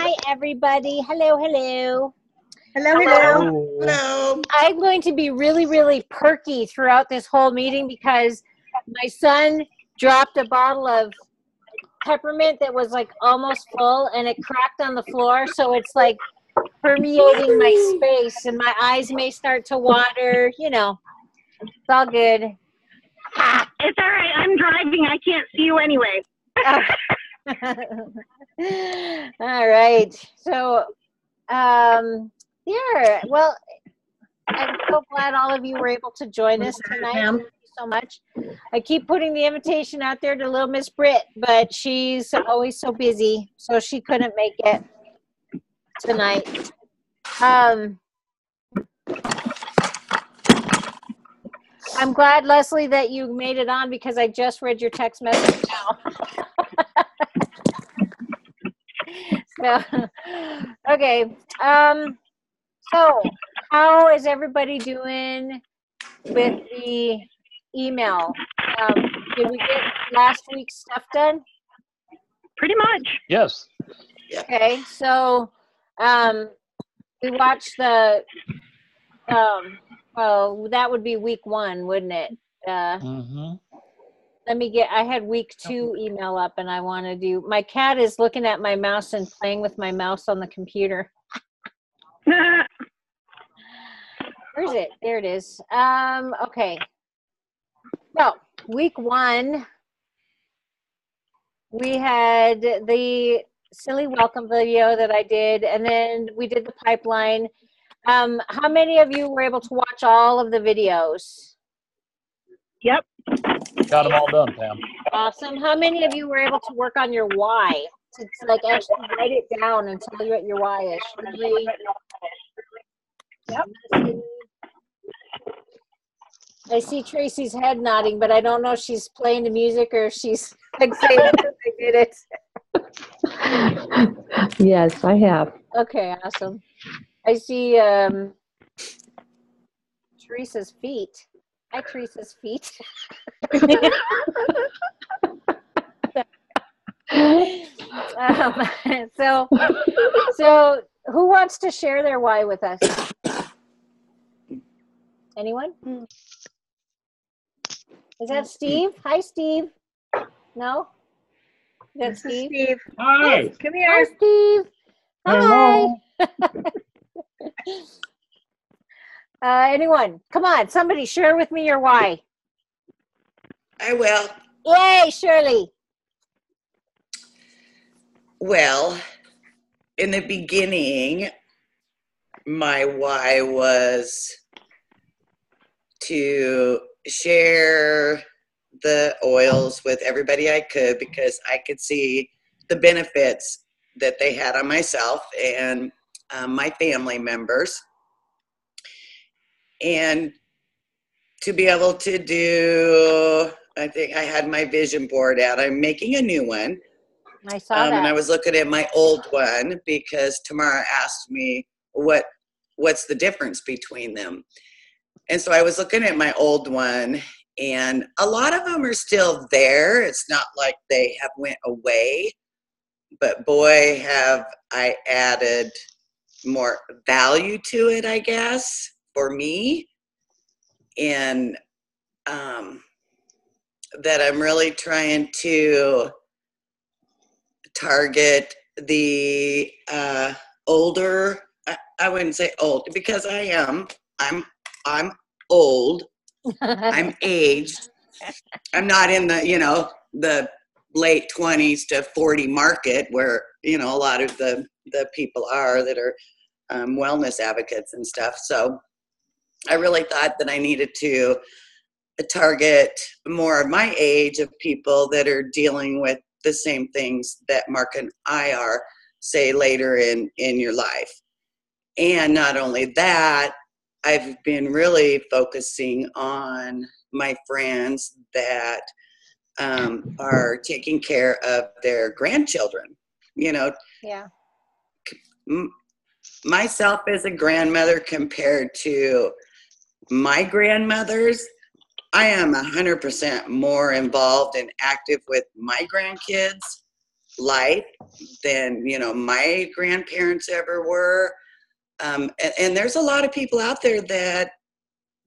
Hi, everybody. Hello, hello. Hello, hello. Hello. I'm going to be really, really perky throughout this whole meeting because my son dropped a bottle of peppermint that was like almost full and it cracked on the floor. So it's like permeating my space and my eyes may start to water. You know, it's all good. It's all right. I'm driving. I can't see you anyway. All right. So, yeah, well, I'm so glad all of you were able to join us tonight. Thank you so much. I keep putting the invitation out there to little Miss Britt, but she's always so busy, so she couldn't make it tonight. I'm glad, Leslie, that you made it on because I just read your text message now. So, okay. So how is everybody doing with the email? Did we get last week's stuff done? Pretty much. Yes. Okay, so we watched the well, that would be week 1, wouldn't it? Let me get, I had week 2 email up and I want to do, my cat is looking at my mouse and playing with my mouse on the computer. Where is it? There it is. Okay. So week 1, we had the silly welcome video that I did, and then we did the pipeline. How many of you were able to watch all of the videos? Yep. Got them all done, Pam. Awesome. How many of you were able to work on your why? To like actually write it down and tell you what your why is? Yep. I see Tracy's head nodding, but I don't know if she's playing the music or if she's like saying I did it. Yes, I have. Okay, awesome. I see Teresa's feet. Hi, Teresa's feet. So who wants to share their why with us? Anyone? Is that Steve? Hi, Steve. No? Is that Steve? Steve. Hi. Come Hi, here. Steve. Hi. Anyone? Come on, somebody share with me your why. I will. Yay, Shirley. Well, in the beginning, my why was to share the oils with everybody I could because I could see the benefits that they had on myself and my family members. And to be able to do, I think I had my vision board out. I'm making a new one. I saw that. And I was looking at my old one because Tamara asked me what's the difference between them. And so I was looking at my old one, and a lot of them are still there. It's not like they have went away, but boy, have I added more value to it, I guess, for me. And that I'm really trying to target the older, I wouldn't say old because I am, I'm old, I'm aged, I'm not in the, the late 20s to 40 market where, a lot of the people are that are wellness advocates and stuff. So I really thought that I needed to target more of my age of people that are dealing with the same things that Mark and I are, say, later in your life. And not only that, I've been really focusing on my friends that are taking care of their grandchildren. Yeah. Myself as a grandmother compared to my grandmothers, I am 100% more involved and active with my grandkids life than, my grandparents ever were. And there's a lot of people out there that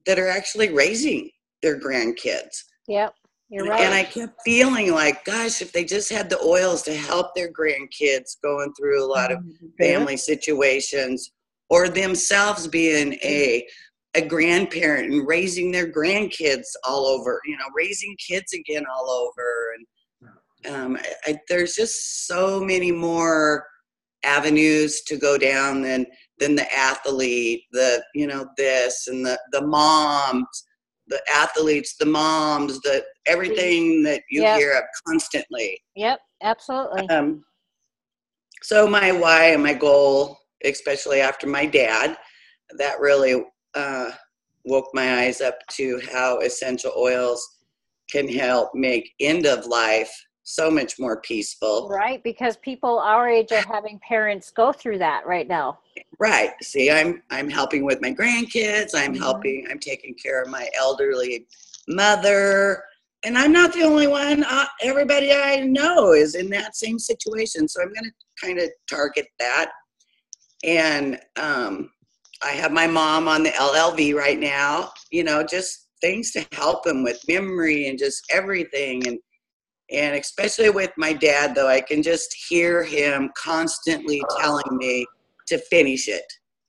are actually raising their grandkids. Yep, you're right. And I kept feeling like, gosh, if they just had the oils to help their grandkids going through a lot of family situations, or themselves being a grandparent and raising their grandkids all over, raising kids again all over. And there's just so many more avenues to go down than the athlete, this and the moms, the athletes, the moms, the everything that you hear of constantly. Yep, absolutely. So my why and my goal, especially after my dad, that really woke my eyes up to how essential oils can help make end of life so much more peaceful. Right, because people our age are having parents go through that right now. Right. See, I'm helping with my grandkids. I'm taking care of my elderly mother. And I'm not the only one. Everybody I know is in that same situation. So I'm going to kind of target that. And I have my mom on the LLV right now, just things to help them with memory and just everything. And especially with my dad, though, I can just hear him constantly telling me to finish it.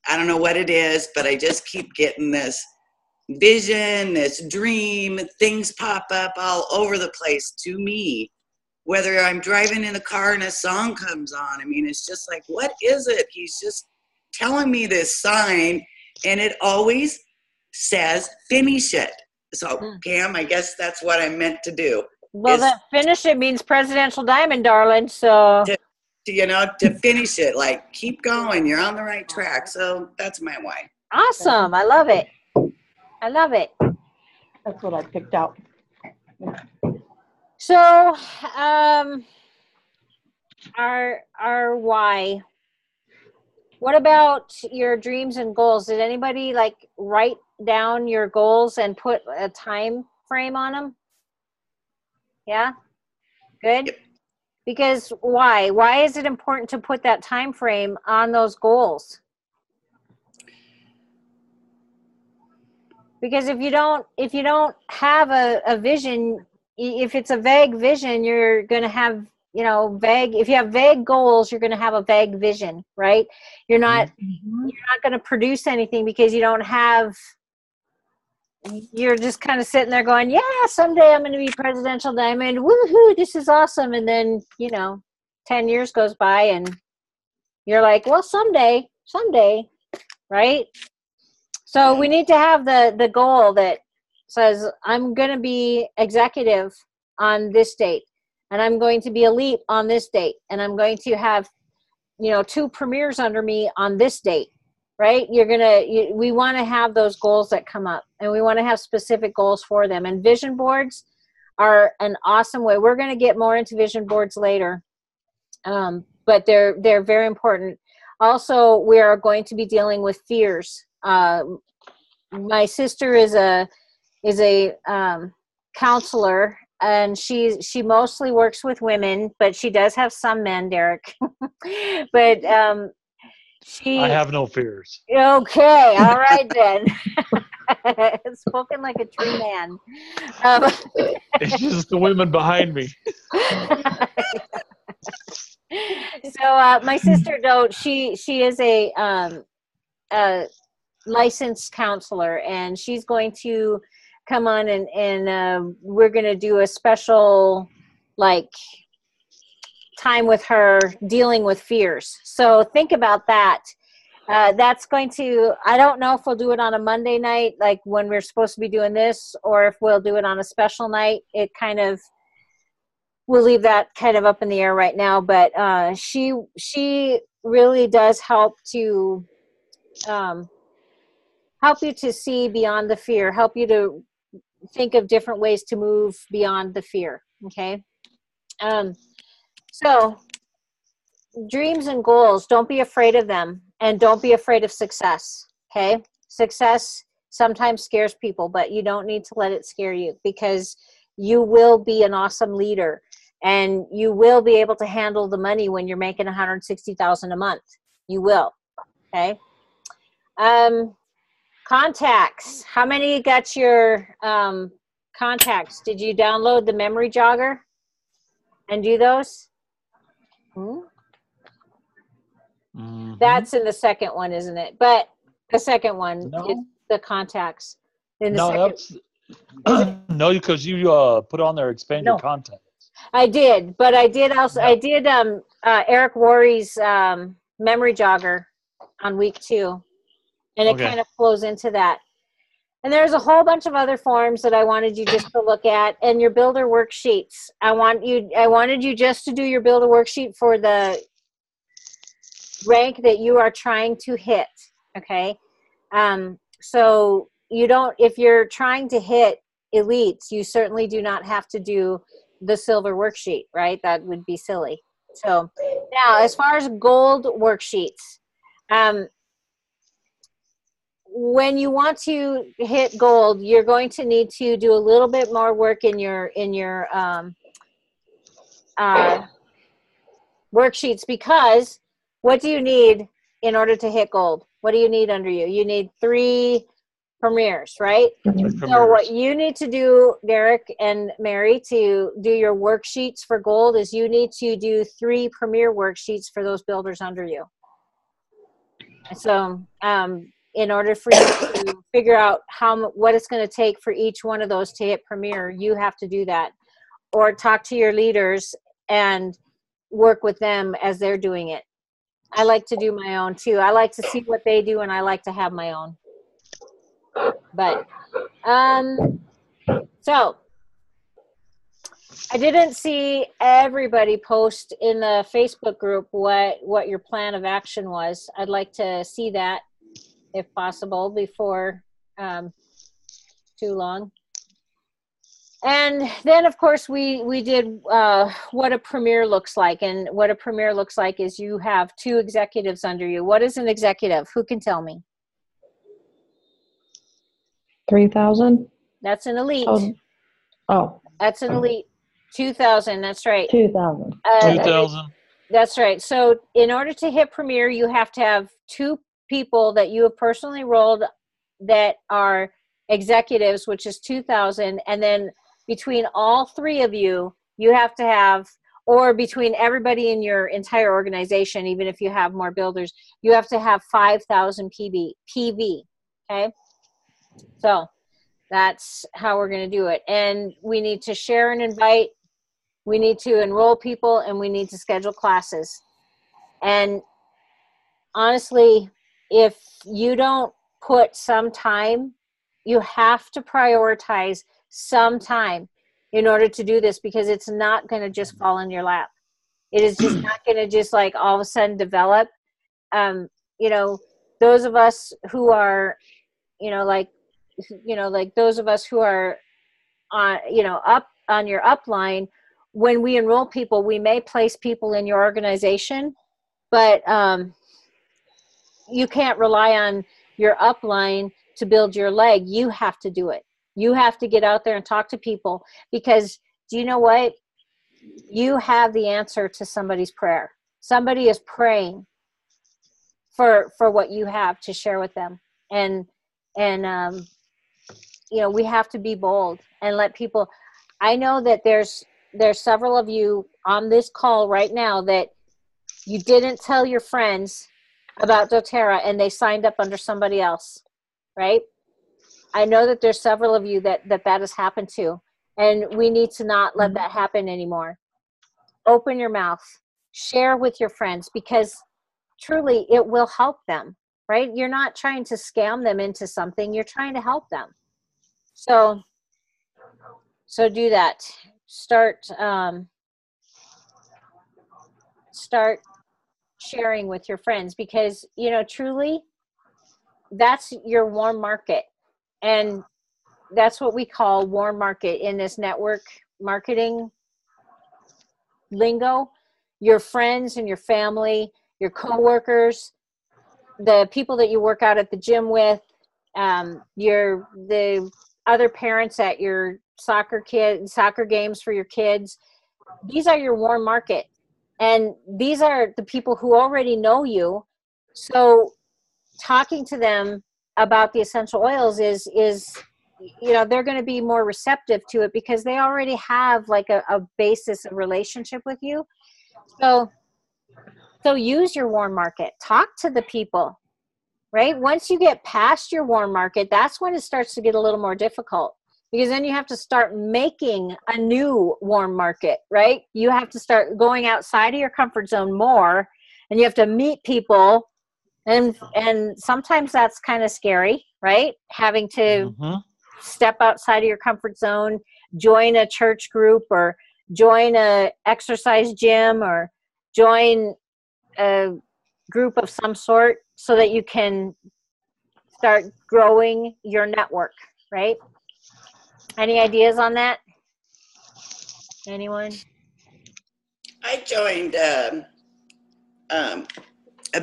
I don't know what it is, but I just keep getting this vision, this dream, things pop up all over the place to me, whether I'm driving in a car and a song comes on. I mean, it's just like, what is it? He's just telling me this sign, and it always says finish it. So Pam, I guess that's what I'm meant to do. Well, that finish it means presidential diamond, darling. So to finish it, like keep going, you're on the right track. So that's my why. Awesome. I love it. I love it. That's what I picked out. So our why. What about your dreams and goals? Did anybody write down your goals and put a time frame on them? Yeah? Good? Yep. Because why? Why is it important to put that time frame on those goals? Because if you don't have a vision, if it's a vague vision, you're going to have, if you have vague goals, you're going to have a vague vision, right? You're not going to produce anything because you don't have, you're just kind of sitting there going, yeah, someday I'm going to be presidential diamond. Woohoo, this is awesome. And then, 10 years goes by and you're like, well, someday, right? So we need to have the goal that says, I'm going to be executive on this date, and I'm going to be elite on this date, and I'm going to have, 2 premieres under me on this date, right? We want to have those goals that come up, and we want to have specific goals for them. And vision boards are an awesome way. We're going to get more into vision boards later, but they're very important. Also, we are going to be dealing with fears. My sister is a counselor, and she mostly works with women, but she does have some men, Derek. But I have no fears. Okay, all right then. Spoken like a true man. It's just the women behind me. So my sister, though, she is a licensed counselor, and she's going to come on and we're going to do a special time with her dealing with fears. So think about that. That's going to, I don't know if we'll do it on a Monday night, like when we're supposed to be doing this, or if we'll do it on a special night. We'll leave that kind of up in the air right now, but she really does help to help you to see beyond the fear, help you to think of different ways to move beyond the fear. Okay. So dreams and goals, don't be afraid of them, and don't be afraid of success. Okay. Success sometimes scares people, but you don't need to let it scare you, because you will be an awesome leader. and you will be able to handle the money when you're making $160,000 a month. You will. Okay. Contacts. How many got your contacts? Did you download the memory jogger and do those? Mhm. That's in the second one, isn't it? But the second one No. is the contacts. In the No, second, that's no, because you put on there expand your content. I did, but I did also Yeah. I did Eric Worre's memory jogger on week 2, and it Okay. kind of flows into that. And there's a whole bunch of other forms that I wanted you just to look at, and your builder worksheets. I wanted you just to do your builder worksheet for the rank that you are trying to hit. Okay. So you don't, if you're trying to hit elites, you certainly do not have to do the silver worksheet, right? That would be silly. So now, as far as gold worksheets, when you want to hit gold, you're going to need to do a little bit more work in your worksheets, because what do you need in order to hit gold? What do you need under you? You need 3 premieres, right? So what you need to do, Derek and Mary, to do your worksheets for gold is you need to do 3 premier worksheets for those builders under you. So in order for you to figure out what it's going to take for each one of those to hit premier, you have to do that, or talk to your leaders and work with them as they're doing it. I like to do my own too. I like to see what they do, and I like to have my own. But so I didn't see everybody post in the Facebook group what your plan of action was. I'd like to see that, if possible, before too long. And then, of course, we did what a premier looks like. And what a premier looks like is you have 2 executives under you. What is an executive? Who can tell me? 3,000? That's an elite. Oh, That's an elite. 2,000. That's right. 2,000. 2,000. That's right. So in order to hit premier, you have to have 2 people that you have personally rolled that are executives, which is 2,000. And then between all 3 of you, you have to have, or between everybody in your entire organization, even if you have more builders, you have to have 5,000 PV. Okay. So that's how we're going to do it. And we need to share and invite. We need to enroll people, and we need to schedule classes. And honestly, if you don't put some time, you have to prioritize some time in order to do this, because it's not going to just fall in your lap. It is just not going to just like all of a sudden develop. Those of us who are, like those of us who are on, up on your upline, when we enroll people, we may place people in your organization, but you can't rely on your upline to build your leg. You have to do it. You have to get out there and talk to people, because do you know what? You have the answer to somebody's prayer. Somebody is praying for what you have to share with them. And we have to be bold and let people. I know that there's several of you on this call right now that you didn't tell your friends about doTERRA and they signed up under somebody else, right? I know that there's several of you that has happened to, and we need to not let that happen anymore. Open your mouth, share with your friends, because truly it will help them, right? You're not trying to scam them into something. You're trying to help them. So do that. Start sharing with your friends, because truly that's your warm market, and that's what we call warm market in this network marketing lingo. Your friends and your family, your coworkers, the people that you work out at the gym with, the other parents at your soccer games for your kids, these are your warm market. And these are the people who already know you. So talking to them about the essential oils is they're going to be more receptive to it because they already have like a basis of relationship with you. So use your warm market. Talk to the people, right? Once you get past your warm market, that's when it starts to get a little more difficult, because then you have to start making a new warm market, right? You have to start going outside of your comfort zone more, and you have to meet people. And sometimes that's kind of scary, right? Having to step outside of your comfort zone, join a church group or join a exercise gym or join a group of some sort so that you can start growing your network, right? Any ideas on that? Anyone? I joined a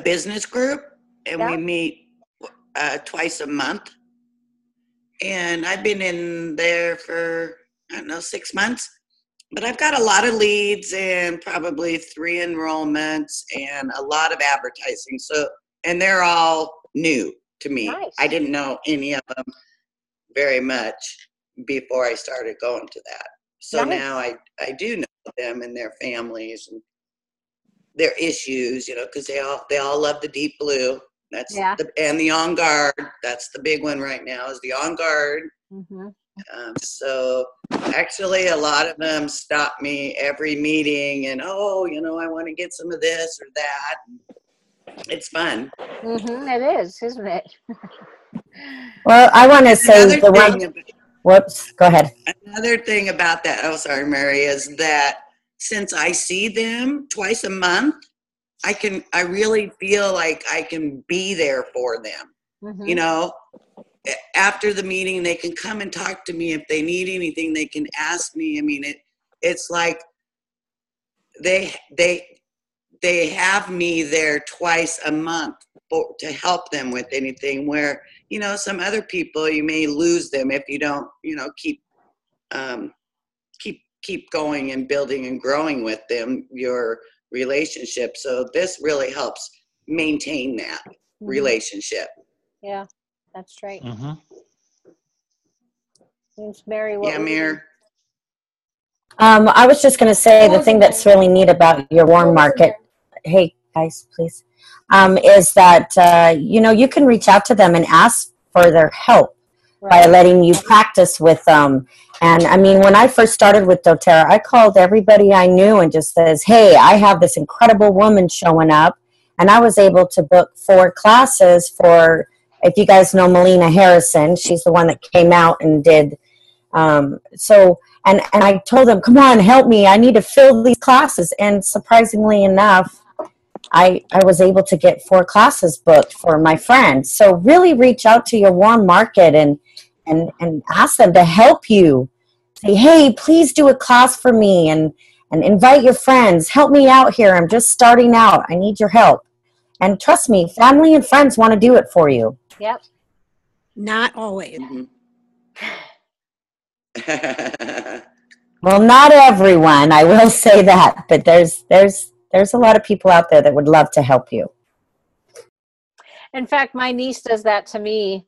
business group, and we meet twice a month. And I've been in there for, 6 months. But I've got a lot of leads and probably 3 enrollments and a lot of advertising. And they're all new to me. Nice. I didn't know any of them very much before I started going to that. So nice. Now I do know them and their families and their issues, because they all love the deep blue. That's and the On Guard. That's the big one right now, is the On Guard. Mm-hmm. So actually a lot of them stop me every meeting and, I want to get some of this or that. It's fun. Mm-hmm. It is, isn't it? Well, I want to say whoops, go ahead. Another thing about that, sorry, Mary, is that since I see them twice a month, I really feel like I can be there for them. Mm-hmm. After the meeting, they can come and talk to me. If they need anything, they can ask me. I mean, it's like they have me there twice a month to help them with anything, where, some other people, you may lose them if you don't, keep going and building and growing with them, your relationship. So this really helps maintain that relationship. Yeah, that's right. Mm-hmm. Mary, Mir. I was just going to say the thing that's really neat about your warm market, hey guys, please, is that, you can reach out to them and ask for their help by letting you practice with them. And I mean, when I first started with doTERRA, I called everybody I knew and just says, hey, I have this incredible woman showing up. And I was able to book 4 classes for, if you guys know Melina Harrison, she's the one that came out and did. And I told them, come on, help me. I need to fill these classes. And surprisingly enough, I was able to get 4 classes booked for my friends. So really reach out to your warm market and ask them to help you. Say, hey, please do a class for me and invite your friends. Help me out here. I'm just starting out. I need your help. And trust me, family and friends want to do it for you. Yep. Not always. Mm-hmm. Well, not everyone, I will say that, but there's a lot of people out there that would love to help you. In fact, my niece does that to me.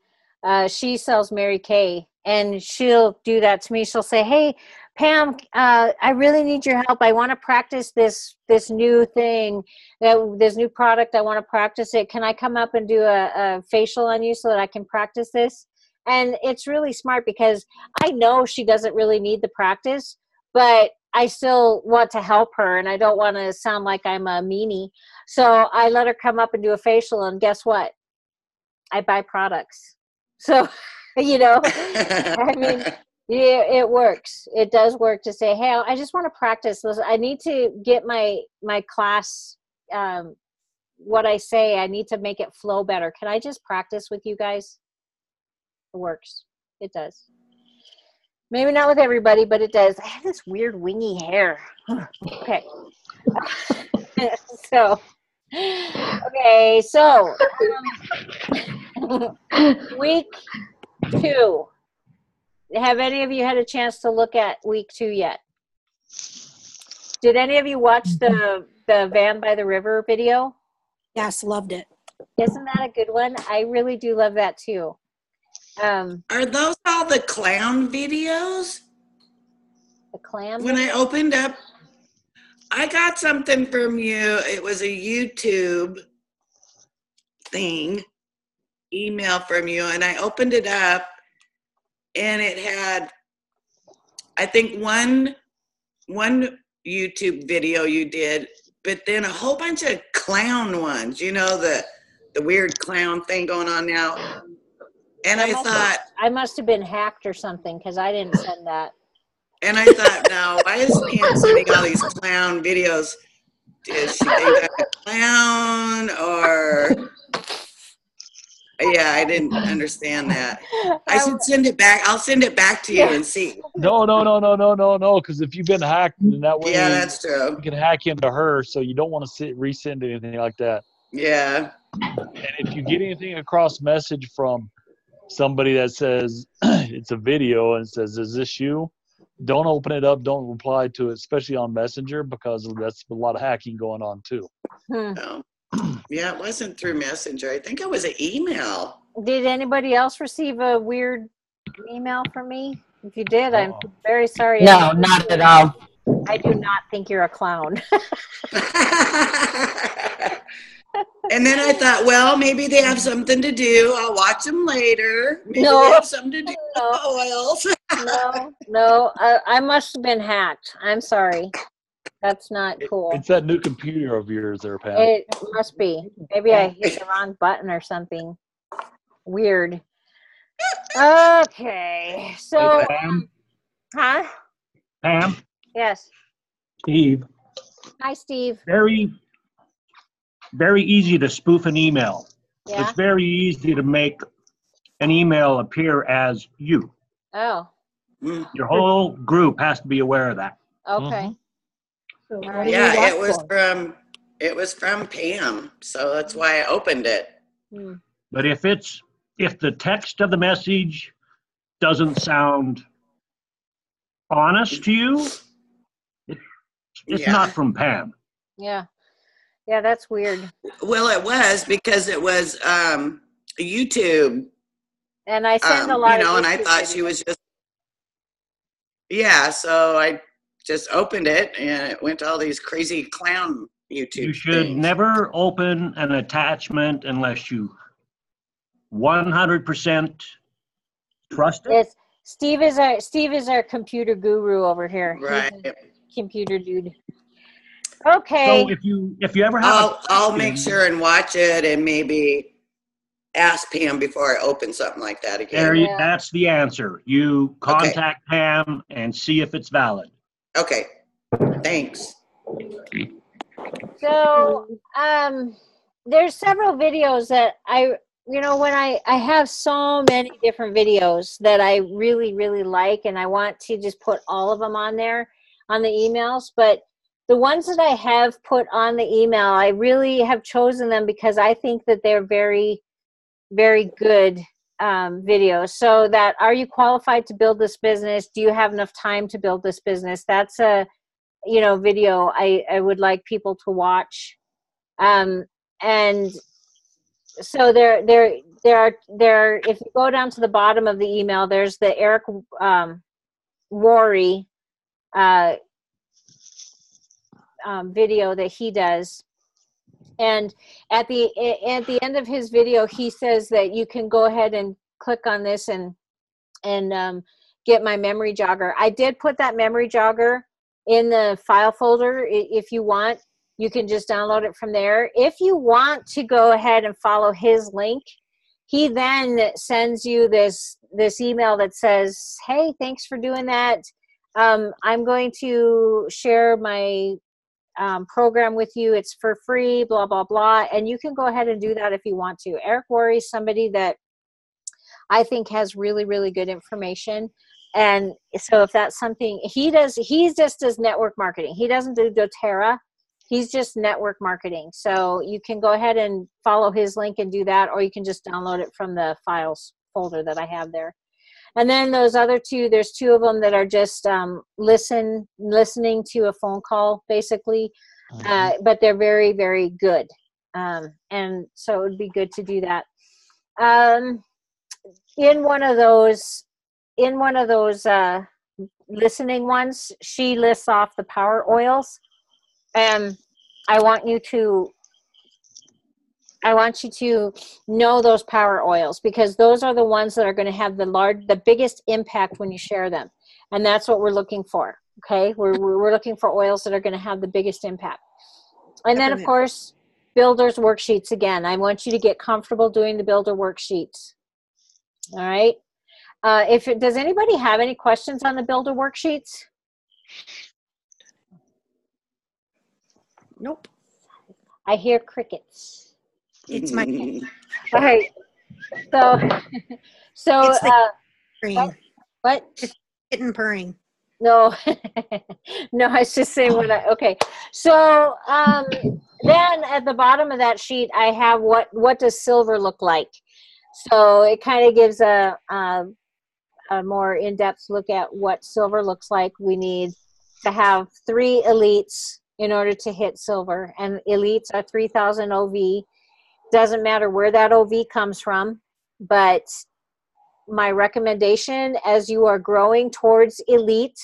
She sells Mary Kay, and she'll do that to me. She'll say, hey, Pam, I really need your help. I want to practice this new thing, this new product. I want to practice it. Can I come up and do a facial on you so that I can practice this? And it's really smart because I know she doesn't really need the practice, but I still want to help her, and I don't want to sound like I'm a meanie. So I let her come up and do a facial, and guess what? I buy products. So, I mean, yeah, it works. It does work to say, hey, I just want to practice this. I need to get my class, what I say, I need to make it flow better. Can I just practice with you guys? It works. It does. Maybe not with everybody, but it does. I have this weird wingy hair. Okay. So week 2. Have any of you had a chance to look at week 2 yet? Did any of you watch the Van by the River video? Yes, loved it. Isn't that a good one? I really do love that too. Are those all the clown videos? The clam. When I opened up, I got something from you. It was a YouTube thing, email from you, and I opened it up, and it had, I think, one YouTube video you did, but then a whole bunch of clown ones. You know, the weird clown thing going on now. And I thought, I must have been hacked or something because I didn't send that. and I thought, now, why is Pam sending all these clown videos? Is she think I'm a clown or? Yeah, I didn't understand that. I should send it back. I'll send it back to you and see. No. Because if you've been hacked, then that way Yeah, that's true. you can hack into her. So you don't want to resend anything like that. Yeah. And if you get anything across message from somebody that says it's a video and says, "Is this you?" Don't open it up. Don't reply to it, especially on Messenger, because that's a lot of hacking going on too. Oh. Yeah, it wasn't through Messenger. I think it was an email. Did anybody else receive a weird email from me? If you did, I'm very sorry. No, not at all. I do not think you're a clown. And then I thought, well, maybe they have something to do. I'll watch them later. Maybe No. they have something to do. No. Oh, well. No, I must have been hacked. I'm sorry. That's not cool. It's that new computer of yours there, Pam. It must be. Maybe I hit the wrong button or something. Weird. Okay. So, Pam, huh? Pam, Yes. Steve, Hi, Steve. very easy to spoof an email. Yeah. It's very easy to make an email appear as you. Oh, Your whole group has to be aware of that. okay. So what do you Yeah, watch it was from Pam. So that's why I opened it. Hmm. But if the text of the message doesn't sound honest to you, it's Yeah. not from Pam. Yeah. Yeah, that's weird. Well, it was because it was YouTube. And I send a lot of and I YouTube thought she videos. was just, yeah, so I just opened it and it went to all these crazy clown YouTube You should things. never open an attachment unless you 100% trust it. It's Steve is our computer guru over here. He's Right. a computer dude. Okay. So if you ever have I'll make sure and watch it and maybe ask Pam before I open something like that again. Yeah. that's the answer. You contact Pam and see if it's valid. Okay. Thanks. So, there's several videos that when I have so many different videos that I really, really like, and I want to just put all of them on there on the emails. But the ones that I have put on the email, I really have chosen them because I think that they're very, very good videos. So that, are you qualified to build this business? Do you have enough time to build this business? That's a video I would like people to watch. And so there are, if you go down to the bottom of the email, there's the Eric Worre video that he does. And at the end of his video, he says that you can go ahead and click on this and get my memory jogger. I did put that memory jogger in the file folder. If you want, you can just download it from there. If you want to go ahead and follow his link, he then sends you this email that says, hey, thanks for doing that. I'm going to share my program with you. It's for free, blah, blah, blah. And you can go ahead and do that if you want to. Eric Worre is somebody that I think has really, really good information. And so if that's something he just does network marketing. He doesn't do doTERRA. He's just network marketing. So you can go ahead and follow his link and do that, or you can just download it from the files folder that I have there. And then those other two, there's two of them that are just listening to a phone call, basically. But they're very, very good. And so it would be good to do that. In one of those listening ones, she lists off the power oils. And I want you to know those power oils, because those are the ones that are going to have the biggest impact when you share them. And that's what we're looking for. Okay. We're looking for oils that are going to have the biggest impact. And then of course, builders worksheets again. I want you to get comfortable doing the builder worksheets. All right. Does anybody have any questions on the builder worksheets? Nope. I hear crickets. It's my All right. So It's the purring. what? It's kitten purring. No, no, I was just saying okay. So then at the bottom of that sheet, I have what does silver look like? So it kind of gives a more in-depth look at what silver looks like. We need to have 3 elites in order to hit silver, and elites are 3,000 OV. Doesn't matter where that OV comes from, but my recommendation as you are growing towards elite,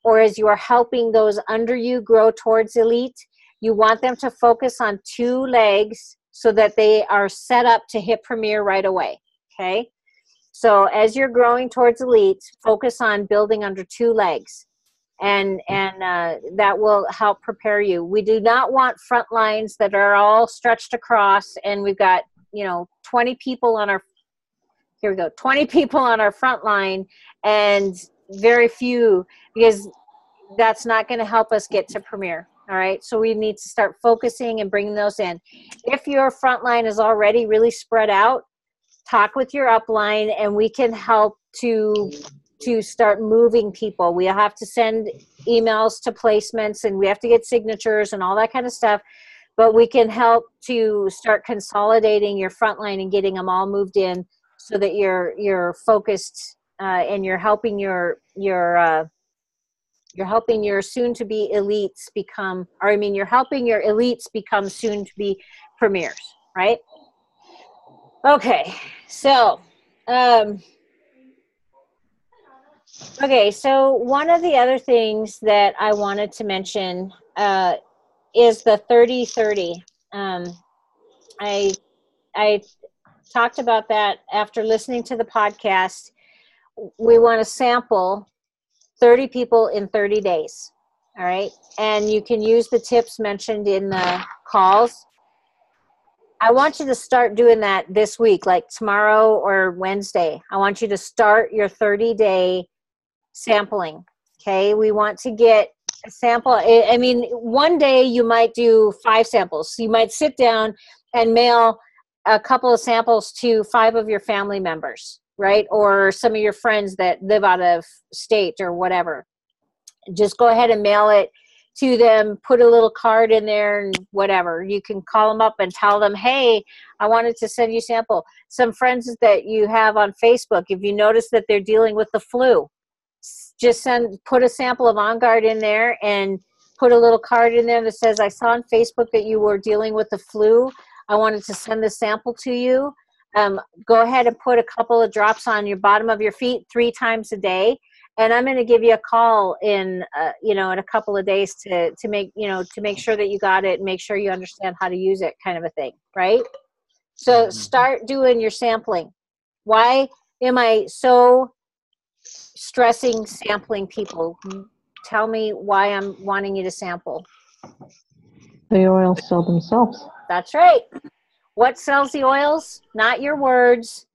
or as you are helping those under you grow towards elite, you want them to focus on 2 legs so that they are set up to hit premier right away. Okay. So as you're growing towards elite, focus on building under 2 legs, and that will help prepare you. We do not want front lines that are all stretched across, and we've got 20 people on our 20 people on our front line and very few, because that's not going to help us get to premier. All right. So we need to start focusing and bringing those in. If your front line is already really spread out, talk with your upline and we can help to start moving people. We have to send emails to placements and we have to get signatures and all that kind of stuff. But we can help to start consolidating your front line and getting them all moved in, so that you're focused and you're helping your soon to be elites become, or I mean, you're helping your elites become soon to be premiers, right? Okay, so so one of the other things that I wanted to mention is the 30-30. I talked about that after listening to the podcast. We want to sample 30 people in 30 days. All right. And you can use the tips mentioned in the calls. I want you to start doing that this week, like tomorrow or Wednesday. I want you to start your 30-day sampling. Okay. We want to get a sample. I mean, one day you might do 5 samples. So you might sit down and mail a couple of samples to 5 of your family members, right? Or some of your friends that live out of state or whatever. Just go ahead and mail it to them, put a little card in there and whatever. You can call them up and tell them, hey, I wanted to send you a sample. Some friends that you have on Facebook, if you notice that they're dealing with the flu, just put a sample of On Guard in there and put a little card in there that says, I saw on Facebook that you were dealing with the flu. I wanted to send the sample to you. Go ahead and put a couple of drops on your bottom of your feet 3 times a day. And I'm going to give you a call in a couple of days to make sure that you got it and make sure you understand how to use it, kind of a thing. Right. So start doing your sampling. Why am I so stressing sampling people? Tell me why I'm wanting you to sample. The oils sell themselves. That's right. What sells the oils? Not your words.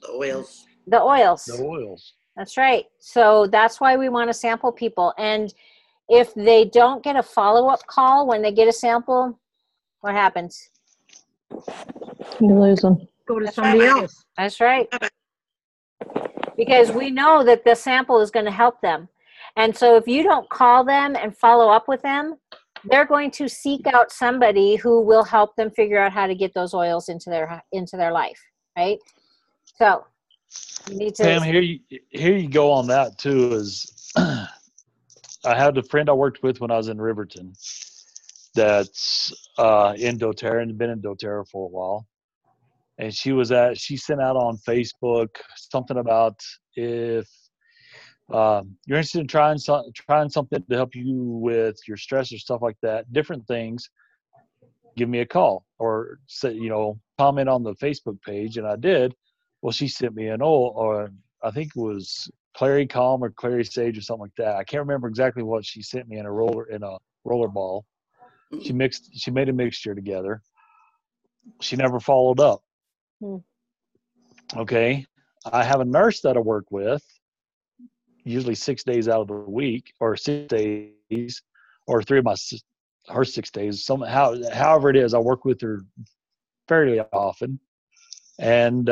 The oils. The oils. The oils. That's right. So that's why we want to sample people. And if they don't get a follow-up call when they get a sample, what happens? You lose them. Go to That's somebody right. else. That's right. Because we know that the sample is going to help them. And so if you don't call them and follow up with them, they're going to seek out somebody who will help them figure out how to get those oils into their life, right? So You need Pam, to. here you go on that too. Is I had a friend I worked with when I was in Riverton that's in doTERRA and been in doTERRA for a while. And she sent out on Facebook something about if you're interested in trying something to help you with your stress or stuff like that, different things, give me a call or say, comment on the Facebook page. And I did. Well, she sent me or I think it was Clary Calm or Clary Sage or something like that. I can't remember exactly what she sent me in a roller ball. She made a mixture together. She never followed up. Okay. I have a nurse that I work with, usually 6 days out of the week, or 6 days, or her 6 days. However it is, I work with her fairly often. And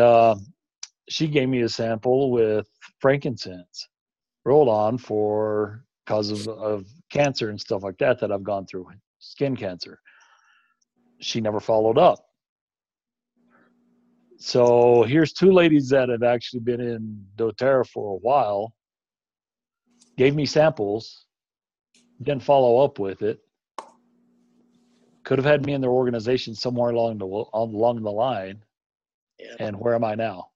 she gave me a sample with frankincense rolled on because of cancer and stuff like that I've gone through, skin cancer. She never followed up. So here's two ladies that have actually been in doTERRA for a while, gave me samples, didn't follow up with it. Could have had me in their organization somewhere along the line. Yep. And where am I now?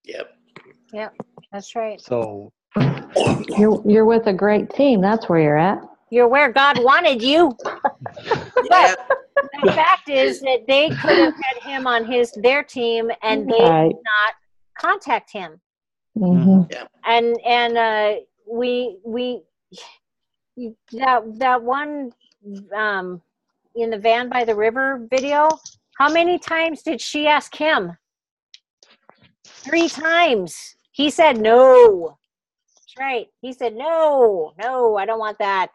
Yep. That's right. So You're with a great team. That's where you're at. You're where God wanted you. But the fact is that they could have had him on their team, and they Right. did not contact him. Mm-hmm. And we that one in the van by the river video. How many times did she ask him? 3 times. He said no. That's right. He said no, I don't want that.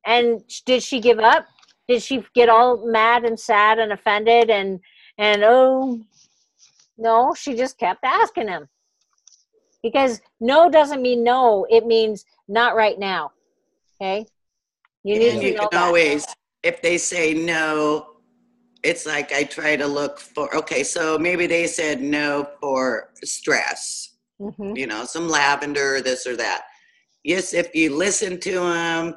And did she give up? Did she get all mad and sad and offended and oh no? She just kept asking him, because no doesn't mean no. It means not right now. Okay. You need to know can that. always, if they say no, it's like I try to look for, okay, so maybe they said no for stress, some lavender, this or that. Yes, if you listen to them,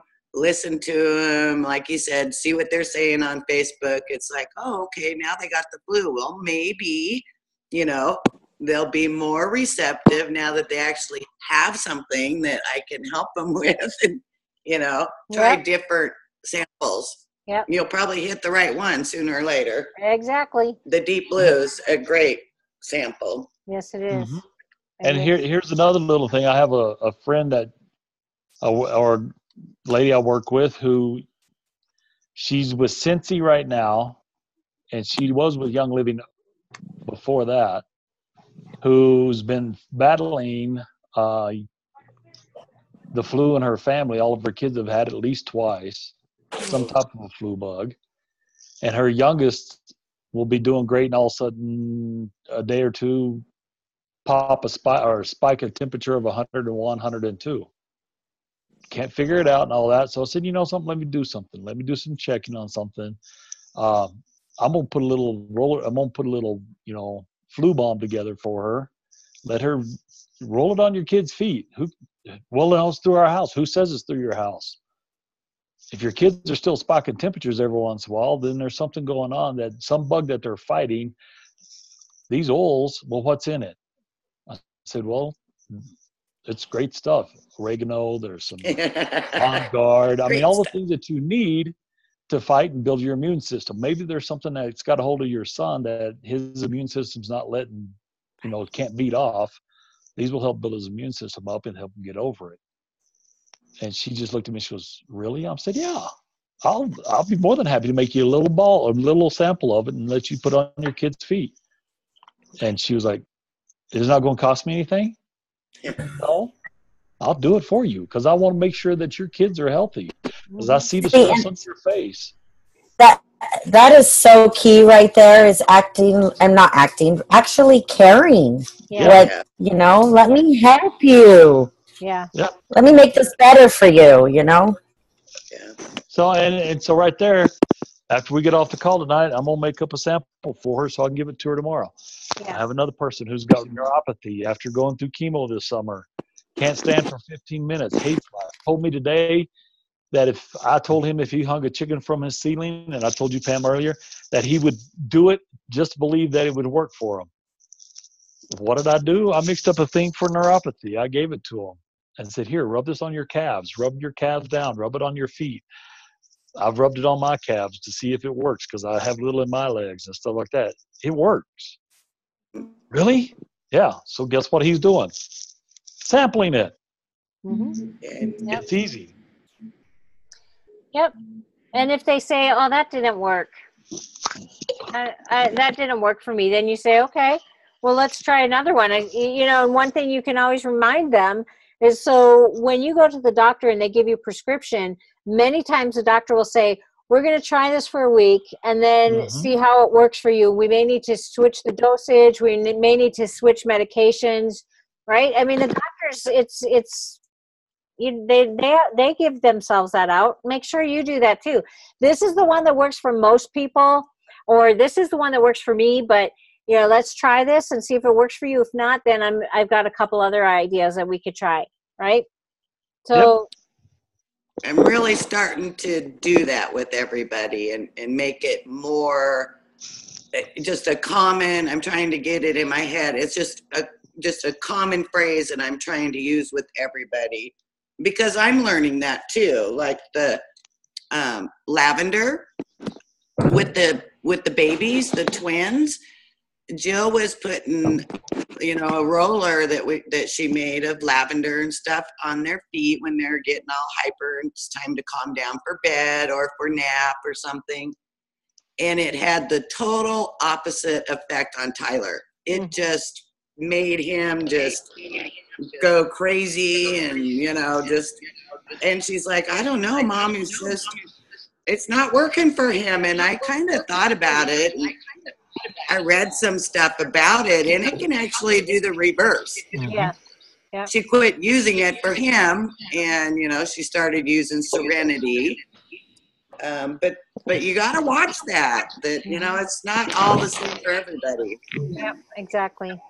like you said, see what they're saying on Facebook. It's like, oh, okay, now they got the flu. Well, maybe, they'll be more receptive now that they actually have something that I can help them with and, try different samples. Yep. You'll probably hit the right one sooner or later. Exactly. The Deep Blue's a great sample. Yes, it is. Mm-hmm. And here's another little thing. I have a friend that, or lady I work with, who she's with Cincy right now, and she was with Young Living before that, who's been battling the flu in her family. All of her kids have had it at least twice, some type of a flu bug. And her youngest will be doing great, and all of a sudden, a day or two, pop a spike of temperature of 101, 102. Can't figure it out and all that. So I said, something, let me do something. Let me do some checking on something. I'm going to put a little flu bomb together for her. Let her roll it on your kid's feet. Roll it through our house. Who says it's through your house? If your kids are still spiking temperatures every once in a while, then there's something going on, that some bug that they're fighting. These oils, well, what's in it? I said, well, it's great stuff. Oregano, there's some On Guard. I mean, all the things that you need to fight and build your immune system. Maybe there's something that's got a hold of your son that his immune system's not letting, can't beat off. These will help build his immune system up and help him get over it. And she just looked at me. She goes, "Really?" I said, "Yeah, I'll be more than happy to make you a little sample of it and let you put on your kid's feet." And she was like, "It's not going to cost me anything?" No, I'll do it for you because I want to make sure that your kids are healthy. Because I see the stress on your face. That is so key right there, is actually caring. Yeah. Let me help you. Yeah. Let me make this better for you, Yeah. So, and so right there, After we get off the call tonight, I'm gonna make up a sample for her so I can give it to her tomorrow. Yeah. I have another person who's got neuropathy after going through chemo this summer. Can't stand for 15 minutes. Hates life. Told me today that if I told him if he hung a chicken from his ceiling, and I told you, Pam, earlier, that he would do it just to believe that it would work for him. What did I do? I mixed up a thing for neuropathy. I gave it to him and said, here, rub this on your calves. Rub your calves down. Rub it on your feet. I've rubbed it on my calves to see if it works because I have little in my legs and stuff like that. It works. Really? Yeah. So guess what he's doing? Sampling it. Mm-hmm. Yep. It's easy. Yep. And if they say, oh, that didn't work, that didn't work for me, then you say, okay, well, let's try another one. You know, and one thing you can always remind them is, so when you go to the doctor and they give you a prescription, many times the doctor will say, we're going to try this for a week and then see how it works for you. We may need to switch the dosage. We may need to switch medications, right? I mean, the doctors, they give themselves that out. Make sure you do that too. This is the one that works for most people, or this is the one that works for me, but you know, let's try this and see if it works for you. If not, then I've got a couple other ideas that we could try, right? So I'm really starting to do that with everybody and make it more just a common, I'm trying to get it in my head. It's just a common phrase that I'm trying to use with everybody because I'm learning that too. Like the lavender with the babies, the twins. Jill was putting, you know, a roller that she made of lavender and stuff on their feet when they're getting all hyper and it's time to calm down for bed or for nap or something. And it had the total opposite effect on Tyler. It just made him just go crazy and, you know, and she's like, I don't know, Mom, it's not working for him. And I kind of thought about it. I read some stuff about it, and it can actually do the reverse. yeah. Yeah. She quit using it for him, and you know she started using Serenity. But you got to watch that. That you know it's not all the same for everybody. Yep, exactly.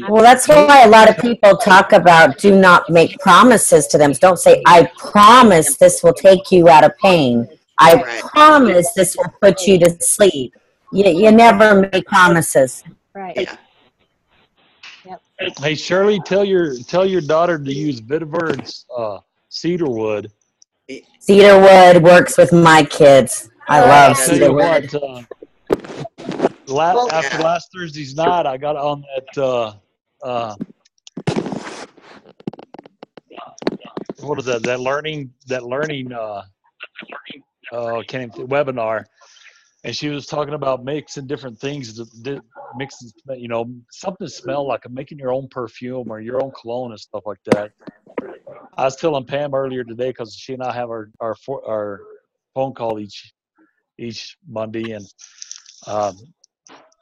Well, that's why a lot of people talk about do not make promises to them. Don't say, I promise this will take you out of pain. I promise this will put you to sleep. You never make promises. Right. Yeah. Yep. Hey Shirley, tell your daughter to use Vetiver cedarwood. Cedarwood works with my kids. I love I'll tell you cedarwood. what, after last Thursday's night, I got on that what is that? That learning webinar. And she was talking about mixing different things, mixing, you know, something smell like making your own perfume or your own cologne and stuff like that. I was telling Pam earlier today because she and I have our phone call each Monday, and I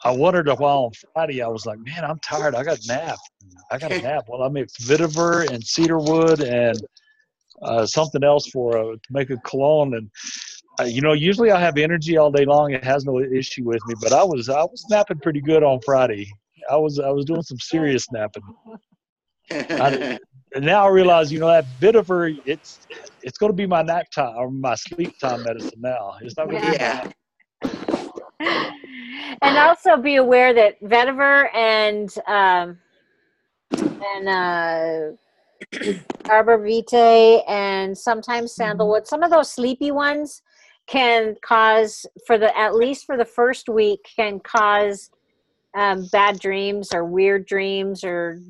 wondered while on Friday I was like, man, I'm tired. I got a nap. Well, I mixed vetiver and cedarwood and something else to make a cologne and. You know, usually I have energy all day long. It has no issue with me, but I was napping pretty good on Friday. I was doing some serious napping. And now I realize, you know, that vetiver, it's going to be my nap time or my sleep time medicine now. It's not going to be And also be aware that vetiver and arbor vitae and sometimes sandalwood, some of those sleepy ones can cause, at least for the first week, can cause bad dreams or weird dreams or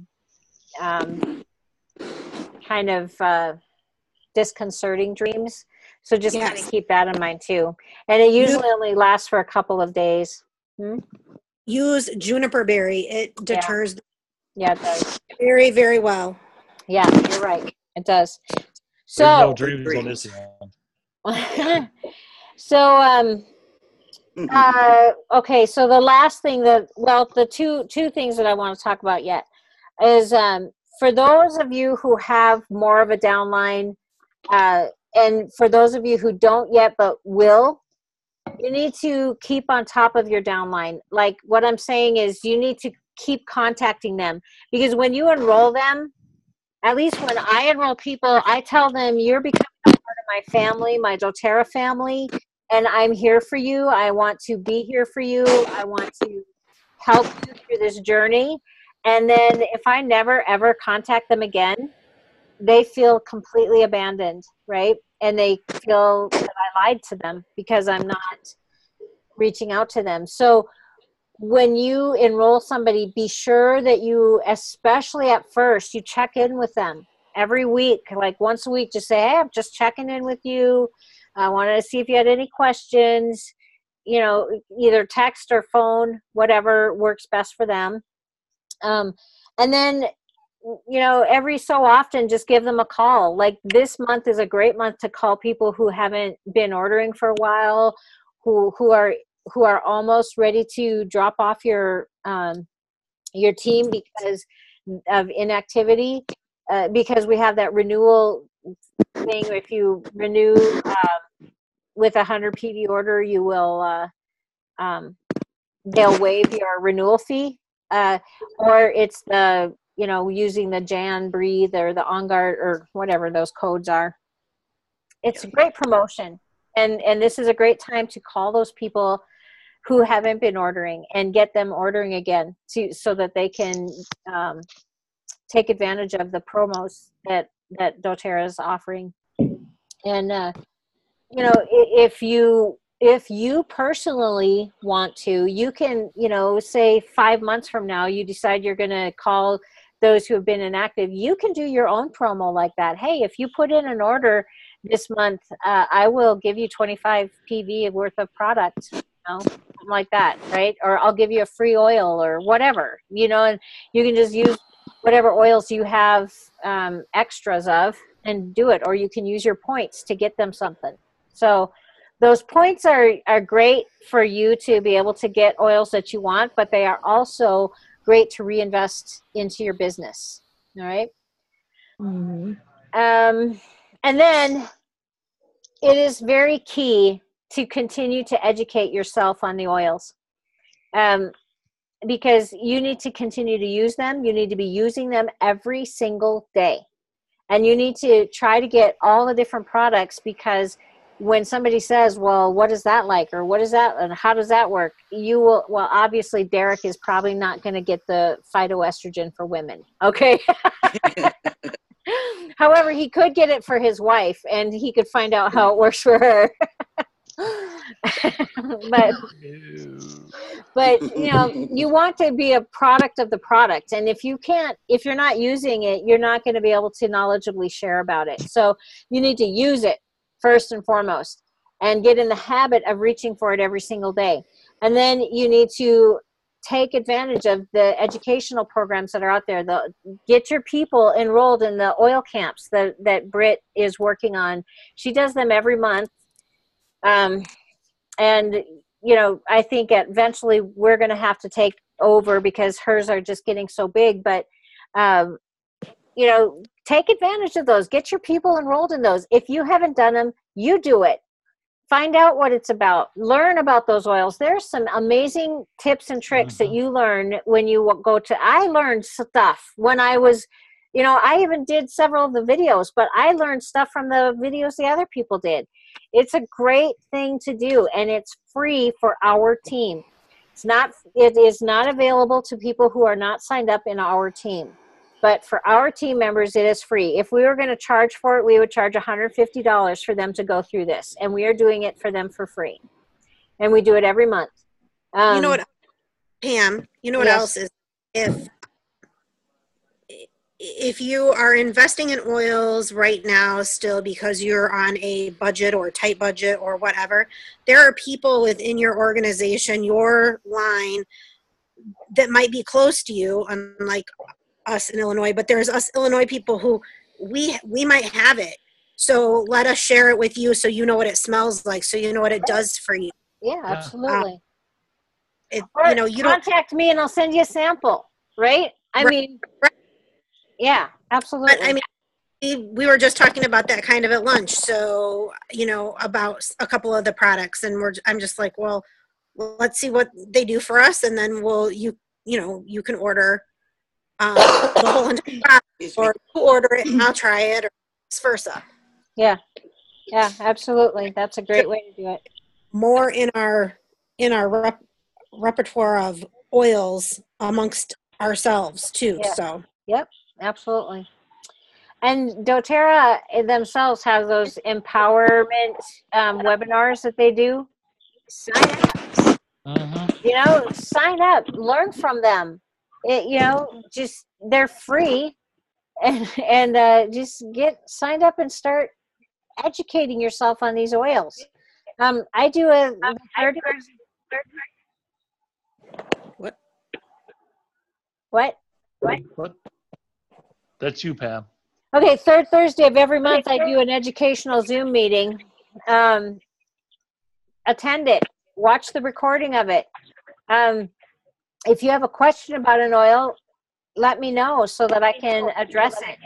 kind of disconcerting dreams. So just kind of keep that in mind too. And it usually only lasts for a couple of days. Use juniper berry. It deters. Yeah, it does. Very, very well. Yeah, you're right. It does. So there's no dreams on this one. So, okay. So the last thing the two things that I want to talk about yet is, for those of you who have more of a downline, and for those of you who don't yet, but will, you need to keep on top of your downline. Like what I'm saying is you need to keep contacting them, because when you enroll them, at least when I enroll people, I tell them you're becoming a part of my family, my doTERRA family, and I'm here for you. I want to be here for you. I want to help you through this journey. And then if I never ever contact them again, they feel completely abandoned, right? And they feel that I lied to them because I'm not reaching out to them. So when you enroll somebody, be sure that you, especially at first, you check in with them every week, like once a week. Just say, hey, I'm just checking in with you. I wanted to see if you had any questions, you know, either text or phone, whatever works best for them. And then, you know, every so often, just give them a call. Like this month is a great month to call people who haven't been ordering for a while, who are almost ready to drop off your team because of inactivity, because we have that renewal thing. If you renew with 100 PV order, you will they'll waive your renewal fee, or it's the, you know, using the Jan Breathe or the On Guard or whatever those codes are. It's a great promotion, and this is a great time to call those people who haven't been ordering and get them ordering again, so that they can take advantage of the promos that doTERRA is offering. And you know, if you personally want to, you can, you know, say 5 months from now, you decide you're going to call those who have been inactive. You can do your own promo like that. Hey, if you put in an order this month, I will give you 25 PV worth of product, you know, something like that, right? Or I'll give you a free oil or whatever, you know, and you can just use whatever oils you have extras of and do it. Or you can use your points to get them something. So those points are great for you to be able to get oils that you want, but they are also great to reinvest into your business. All right. Mm-hmm. And then it is very key to continue to educate yourself on the oils, because you need to continue to use them. You need to be using them every single day. And you need to try to get all the different products, because when somebody says, well, what is that like? Or what is that? And how does that work? You will, well, obviously Derek is probably not going to get the phytoestrogen for women. Okay. However, he could get it for his wife, and he could find out how it works for her. but you know, you want to be a product of the product, and if you're not using it, you're not going to be able to knowledgeably share about it. So you need to use it first and foremost, and get in the habit of reaching for it every single day. And then you need to take advantage of the educational programs that are out there. Get your people enrolled in the oil camps that Britt is working on. She does them every month. And, you know, I think eventually we're going to have to take over because hers are just getting so big. But, you know, take advantage of those. Get your people enrolled in those. If you haven't done them, you do it. Find out what it's about. Learn about those oils. There's some amazing tips and tricks that you learn when you go to, I learned stuff when I was, you know, I even did several of the videos, but I learned stuff from the videos the other people did. It's a great thing to do, and it's free for our team. It is not available to people who are not signed up in our team. But for our team members, it is free. If we were going to charge for it, we would charge $150 for them to go through this. And we are doing it for them for free. And we do it every month. You know what, Pam, you know what else is? If you are investing in oils right now still because you're on a budget or tight budget or whatever, there are people within your organization, your line, that might be close to you, unlike us in Illinois, but there's us Illinois people who we might have it. So let us share it with you so you know what it smells like, so you know what it does for you. Yeah, absolutely. You know, you contact me and I'll send you a sample, right? I mean, yeah, absolutely. But I mean, we were just talking about that kind of at lunch. So, you know, about a couple of the products, and I'm just like, well, let's see what they do for us, and then you can order the whole entire product, or you order it and I'll try it, or vice versa. Yeah, absolutely. That's a great way to do it. More in our repertoire of oils amongst ourselves too. Yeah. So. Yep, absolutely. And doTERRA themselves have those empowerment webinars that they do. Sign up. You know, sign up. Learn from them. Just they're free, and just get signed up and start educating yourself on these oils. I do a third. What? That's you, Pam. Okay, third Thursday of every month, I do an educational Zoom meeting. Attend it. Watch the recording of it. If you have a question about an oil, let me know so that I can address it.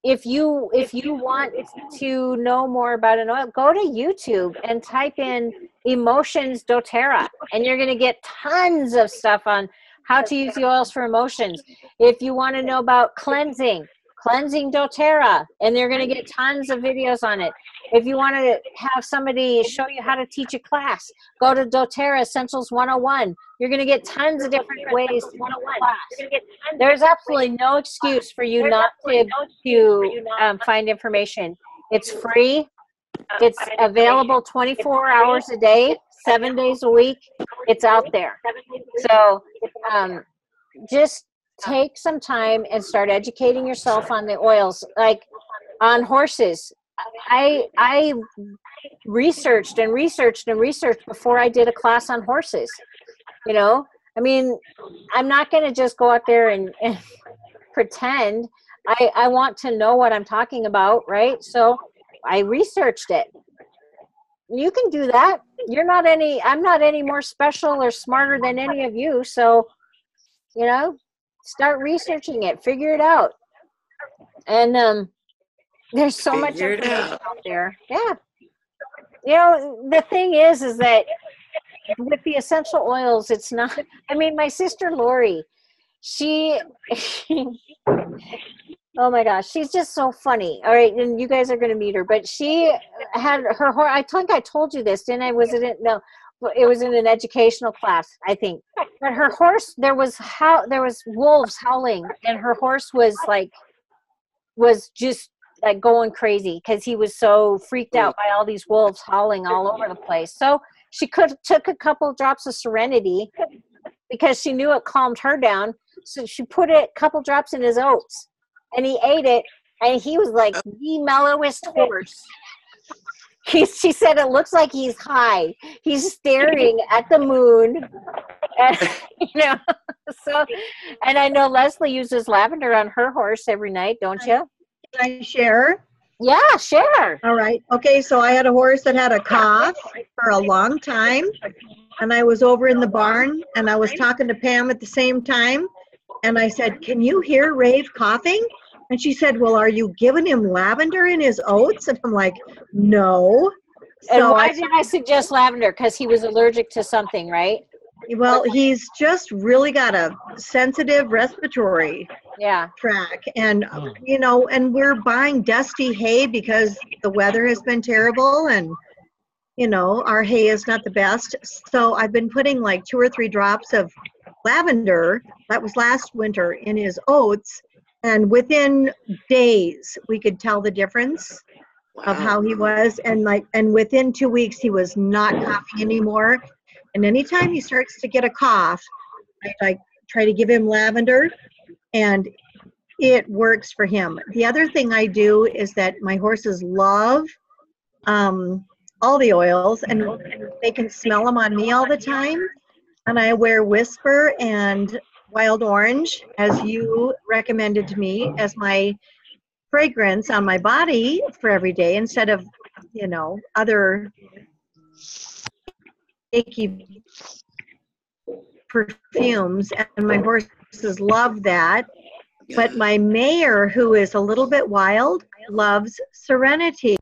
If you want to know more about an oil, go to YouTube and type in emotions doTERRA, and you're going to get tons of stuff on how to use the oils for emotions. If you want to know about cleansing doTERRA, and they're going to get tons of videos on it. If you want to have somebody show you how to teach a class, go to doTERRA Essentials 101. You're going to get tons of different ways to teach a class. There's absolutely no excuse for you not to find information. It's free. It's available 24 hours a day, 7 days a week. It's out there. So just take some time and start educating yourself on the oils. Like on horses, I researched before I did a class on horses. I mean, I'm not going to just go out there and pretend. I want to know what I'm talking about, right? So I researched it. You can do that. I'm not any more special or smarter than any of you. So, start researching it, figure it out. And there's so much information out there. Yeah. The thing is that with the essential oils, it's not, my sister Lori, oh my gosh, she's just so funny. All right, and you guys are going to meet her, but she had her horse. I think I told you this, didn't I? No, it was in an educational class, I think. But her horse, there was wolves howling, and her horse was just like going crazy because he was so freaked out by all these wolves howling all over the place. So she took a couple drops of Serenity because she knew it calmed her down. So she put a couple drops in his oats, and he ate it, and he was like the mellowest horse. She said it looks like he's high. He's staring at the moon. And, so, and I know Leslie uses lavender on her horse every night, don't you? Can I share? Yeah, share. All right. Okay, so I had a horse that had a cough for a long time, and I was over in the barn, and I was talking to Pam at the same time, and I said, "Can you hear Rave coughing?" And she said, "Well, are you giving him lavender in his oats?" And I'm like, "No." And why did I suggest lavender? Because he was allergic to something, right? Well, he's just really got a sensitive respiratory tract. And, and we're buying dusty hay because the weather has been terrible, and, our hay is not the best. So I've been putting like 2 or 3 drops of lavender, that was last winter, in his oats. And within days, we could tell the difference of how he was. And within 2 weeks, he was not coughing anymore. And anytime he starts to get a cough, I try to give him lavender, and it works for him. The other thing I do is that my horses love all the oils, and they can smell them on me all the time. And I wear Whisper and Wild Orange, as you recommended to me, as my fragrance on my body for every day, instead of, other icky perfumes. And my horse love that. But my mayor, who is a little bit wild, loves Serenity.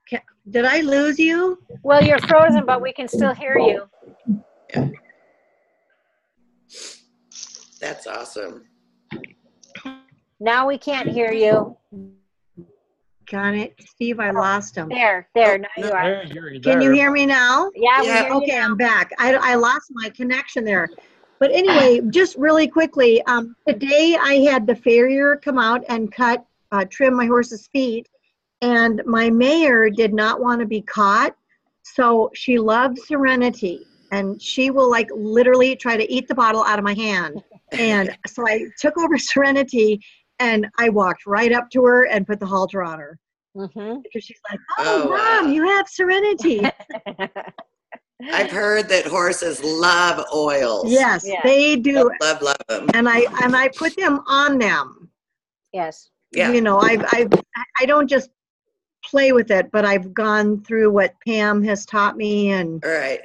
Did I lose you? Well, you're frozen, but we can still hear you. Yeah. That's awesome. Now we can't hear you. Got it. Steve, I lost him. There, now you are. Can you hear me now? Yeah, we hear you okay, now. I'm back. I lost my connection there. But anyway, just really quickly, today I had the farrier come out and trim my horse's feet, and my mare did not want to be caught, so she loves Serenity, and she will like literally try to eat the bottle out of my hand. And so I took over Serenity, and I walked right up to her and put the halter on her. Because she's like, oh, Mom, you have Serenity. I've heard that horses love oils. Yes, they do. Love them. And I put them on them. Yes. Yeah. You know, I don't just play with it, but I've gone through what Pam has taught me. And all right.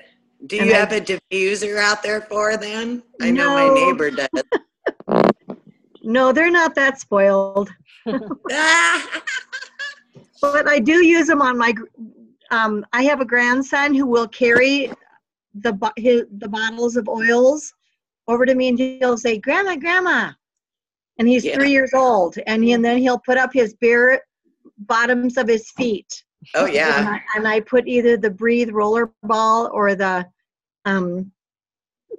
Do you have a diffuser out there for them? I know my neighbor does. No, they're not that spoiled. But I do use them on my. I have a grandson who will carry the bottles of oils over to me, and he'll say, "Grandma, Grandma," and he's 3 years old, and then he'll put up his bare bottoms of his feet. Oh yeah. And I put either the Breathe roller ball or the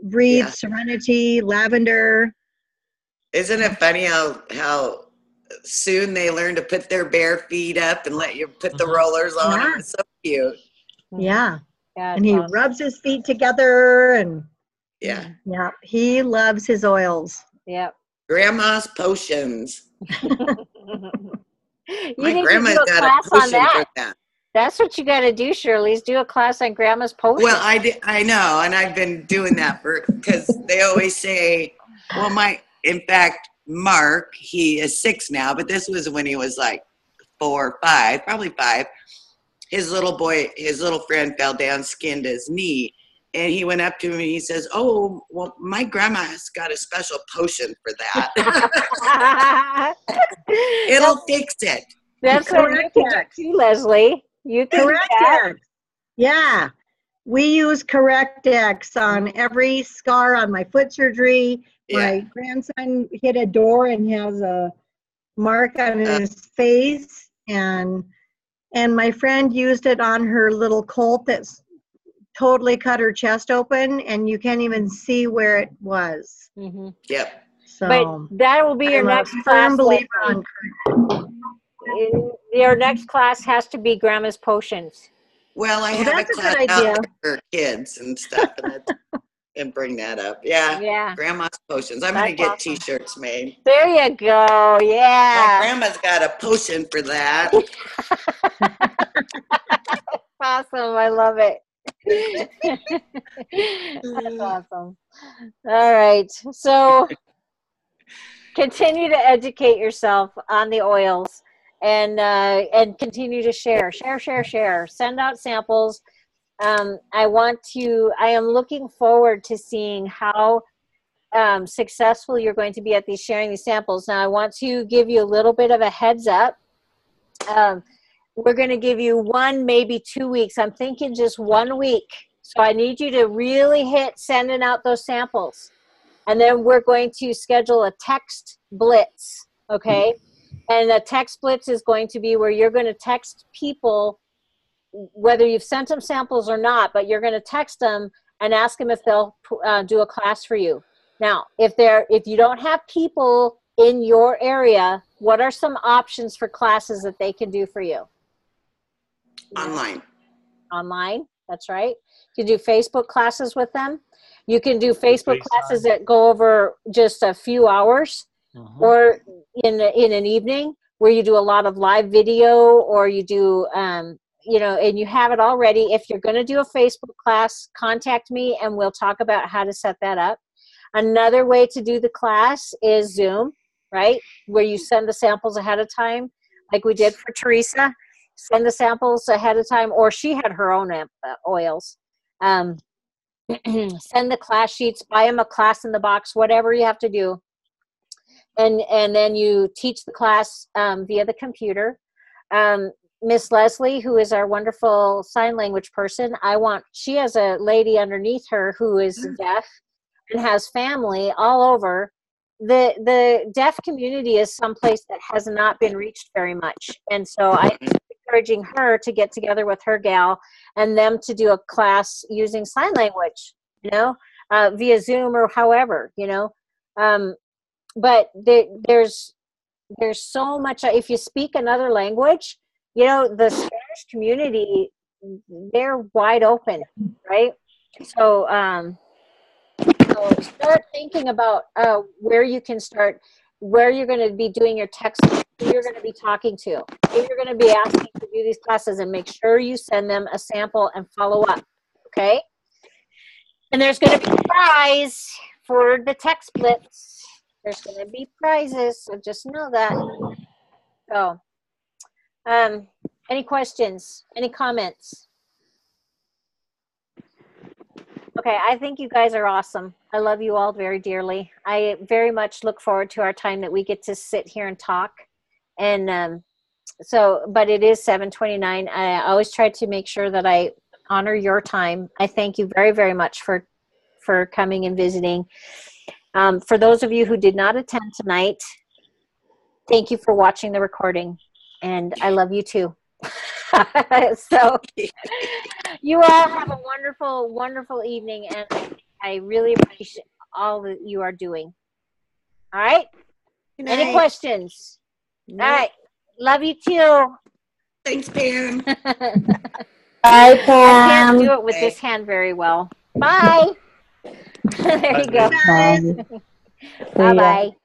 Breathe Serenity lavender. Isn't it funny how soon they learn to put their bare feet up and let you put the rollers on them? It's so cute. Yeah. And he rubs his feet together, and yeah, he loves his oils. Yep. Grandma's potions. My need grandma's to do a got class a potion on that. for that. That's what you got to do, Shirley, is do a class on Grandma's potion. Well, I know, and I've been doing that because they always say, well, in fact, Mark, he is 6 now, but this was when he was like 4 or 5, probably 5. His little friend fell down, skinned his knee, and he went up to him and he says, "Oh, well, my grandma's got a special potion for that. It'll fix it." That's what you can do too, Leslie. You can Correct. Yeah. We use Correct-X on every scar on my foot surgery. My grandson hit a door and has a mark on his face, and my friend used it on her little colt that's totally cut her chest open, and you can't even see where it was. Yep. So, but that will be your next class. Firm believer on your next class has to be Grandma's potions. Well, I have a class out for kids and stuff, and bring that up. Yeah. Grandma's potions. I'm going to get T-shirts made. There you go. Yeah. My grandma's got a potion for that. Awesome. I love it. That's awesome. All right. So continue to educate yourself on the oils, and continue to share. Send out samples. I am looking forward to seeing how successful you're going to be at sharing these samples. Now, I want to give you a little bit of a heads up. We're going to give you 1, maybe 2 weeks. I'm thinking just 1 week. So I need you to really hit sending out those samples. And then we're going to schedule a text blitz, okay? And a text blitz is going to be where you're going to text people, whether you've sent them samples or not, but you're going to text them and ask them if they'll do a class for you. Now, if you don't have people in your area, what are some options for classes that they can do for you? Online, that's right. You can do Facebook classes with them. You can do Facebook classes that go over just a few hours, or in an evening where you do a lot of live video, or you do, and you have it all ready. If you're going to do a Facebook class, contact me and we'll talk about how to set that up. Another way to do the class is Zoom, right? Where you send the samples ahead of time, like we did for Teresa. Send the samples ahead of time, or she had her own oils. Send the class sheets, buy them a class in the box, whatever you have to do. and then you teach the class via the computer. Miss Leslie, who is our wonderful sign language person, she has a lady underneath her who is deaf and has family all over. The deaf community is someplace that has not been reached very much. And so I'm encouraging her to get together with her gal and them to do a class using sign language, via Zoom or however, but there's so much. If you speak another language, the Spanish community, they're wide open, right? So start thinking about where you can start, where you're going to be doing your text, who you're going to be talking to, who you're going to be asking to do these classes, and make sure you send them a sample and follow up, okay? And there's going to be a prize for the text blitz. There's going to be prizes, so just know that. So, any questions? Any comments? Okay, I think you guys are awesome. I love you all very dearly. I very much look forward to our time that we get to sit here and talk. And but it is 7:29. I always try to make sure that I honor your time. I thank you very, very much for coming and visiting. For those of you who did not attend tonight, thank you for watching the recording. And I love you too. So you all have a wonderful, wonderful evening, and I really appreciate all that you are doing. All right? Any questions? No. All right. Love you too. Thanks, Pam. Bye, Pam. I can't do it with this hand very well. Bye. There you go. Bye. Bye-bye.